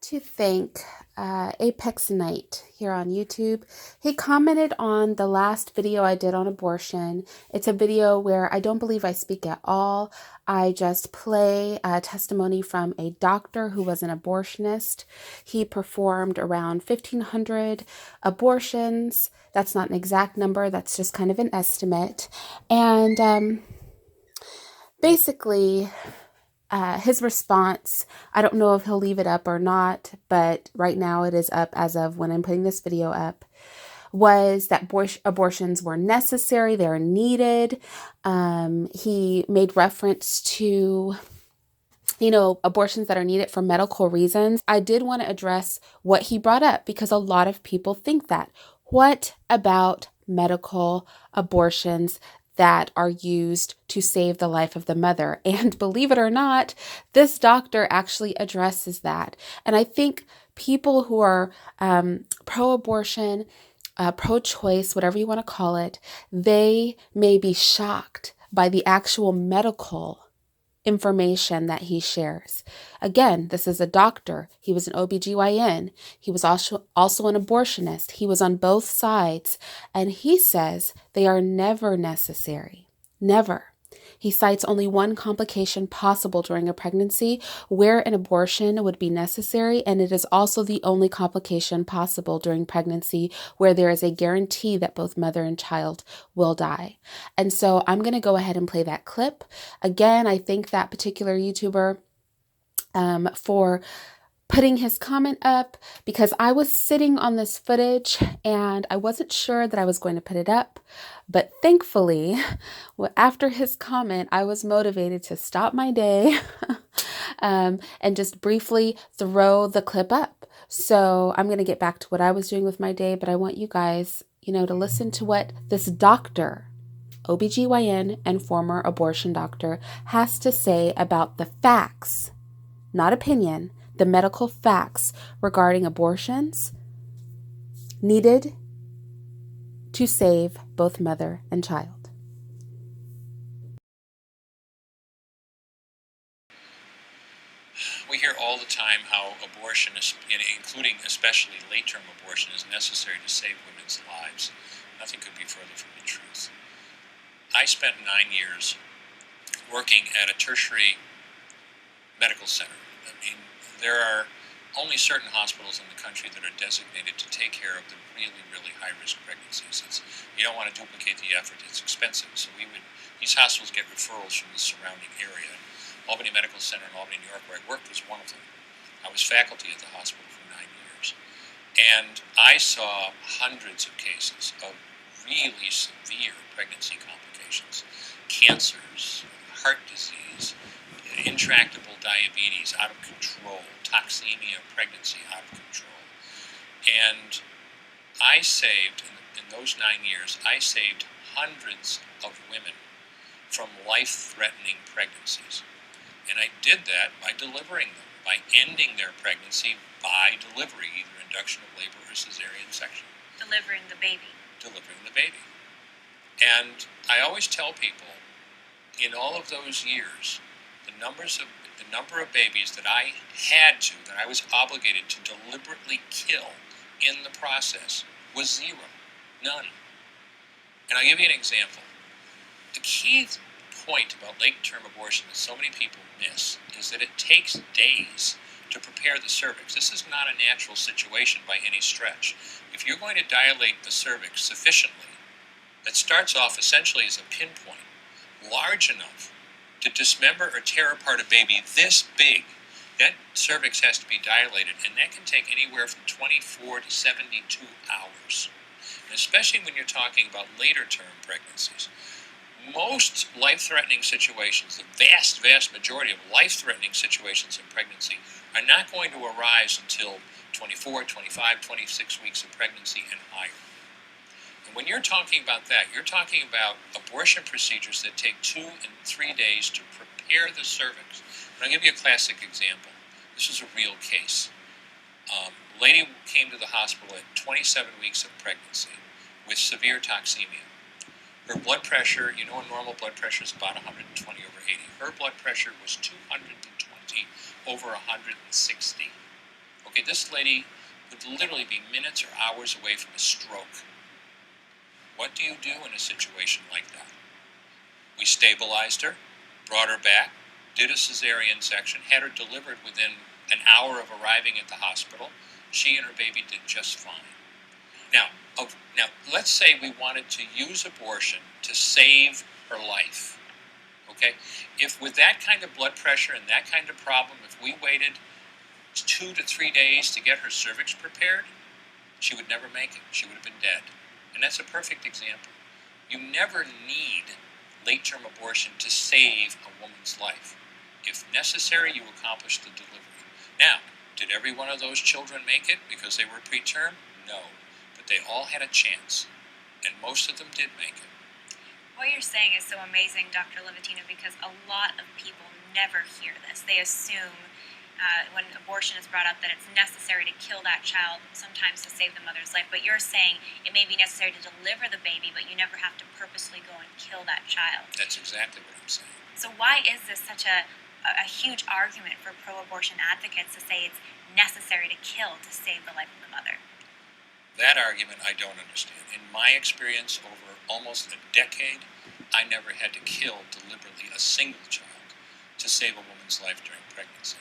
to thank Apex Knight here on YouTube. He commented on the last video I did on abortion. It's a video where I don't believe I speak at all. I just play a testimony from a doctor who was an abortionist. He performed around 1,500 abortions. That's not an exact number, that's just kind of an estimate. And basically, his response, I don't know if he'll leave it up or not, but right now it is up as of when I'm putting this video up, was that abortions were necessary, they're needed. He made reference to, abortions that are needed for medical reasons. I did want to address what he brought up because a lot of people think that. What about medical abortions that are used to save the life of the mother? And believe it or not, this doctor actually addresses that. And I think people who are pro-abortion, pro-choice, whatever you want to call it, they may be shocked by the actual medical information that he shares. Again, this is a doctor. He was an OBGYN. He was also an abortionist. He was on both sides. And he says they are never necessary. Never. He cites only one complication possible during a pregnancy where an abortion would be necessary, and it is also the only complication possible during pregnancy where there is a guarantee that both mother and child will die. And so I'm going to go ahead and play that clip. Again, I thank that particular YouTuber for putting his comment up because I was sitting on this footage and I wasn't sure that I was going to put it up. But thankfully, after his comment, I was motivated to stop my day and just briefly throw the clip up. So I'm going to get back to what I was doing with my day, but I want you guys, to listen to what this doctor, OBGYN and former abortion doctor, has to say about the facts, not opinion, the medical facts regarding abortions needed to save both mother and child. We hear all the time how abortion, including especially late-term abortion, is necessary to save women's lives. Nothing could be further from the truth. I spent 9 years working at a tertiary medical center. There are only certain hospitals in the country that are designated to take care of the really, really high-risk pregnancies. You don't want to duplicate the effort. It's expensive. So these hospitals get referrals from the surrounding area. Albany Medical Center in Albany, New York, where I worked, was one of them. I was faculty at the hospital for 9 years. And I saw hundreds of cases of really severe pregnancy complications, cancers, heart disease, intractable diabetes out of control, toxemia, pregnancy out of control. And I saved, in those 9 years, I saved hundreds of women from life-threatening pregnancies. And I did that by delivering them, by ending their pregnancy by delivery, either induction of labor or cesarean section. Delivering the baby. Delivering the baby. And I always tell people, in all of those years, the number of babies that I was obligated to deliberately kill in the process was zero. None. And I'll give you an example. The key point about late-term abortion that so many people miss is that it takes days to prepare the cervix. This is not a natural situation by any stretch. If you're going to dilate the cervix sufficiently, that starts off essentially as a pinpoint, large enough to dismember or tear apart a baby this big, that cervix has to be dilated, and that can take anywhere from 24 to 72 hours. And especially when you're talking about later-term pregnancies. Most life-threatening situations, the vast, vast majority of life-threatening situations in pregnancy are not going to arise until 24, 25, 26 weeks of pregnancy and higher. And when you're talking about that, you're talking about abortion procedures that take 2 and 3 days to prepare the cervix. And I'll give you a classic example. This is a real case. A lady came to the hospital at 27 weeks of pregnancy with severe toxemia. Her blood pressure, a normal blood pressure is about 120 over 80. Her blood pressure was 220 over 160. Okay, this lady would literally be minutes or hours away from a stroke. What do you do in a situation like that? We stabilized her, brought her back, did a cesarean section, had her delivered within an hour of arriving at the hospital. She and her baby did just fine. Now, let's say we wanted to use abortion to save her life. Okay, if with that kind of blood pressure and that kind of problem, if we waited 2 to 3 days to get her cervix prepared, she would never make it. She would have been dead. And that's a perfect example. You never need late-term abortion to save a woman's life. If necessary, you accomplish the delivery. Now, did every one of those children make it because they were preterm? No. But they all had a chance. And most of them did make it. What you're saying is so amazing, Dr. Levatino, because a lot of people never hear this. They assume when abortion is brought up that it's necessary to kill that child, sometimes to save the mother's life. But you're saying it may be necessary to deliver the baby, but you never have to purposely go and kill that child. That's exactly what I'm saying. So why is this such a huge argument for pro-abortion advocates to say it's necessary to kill to save the life of the mother? That argument I don't understand. In my experience over almost a decade, I never had to kill deliberately a single child to save a woman's life during pregnancy.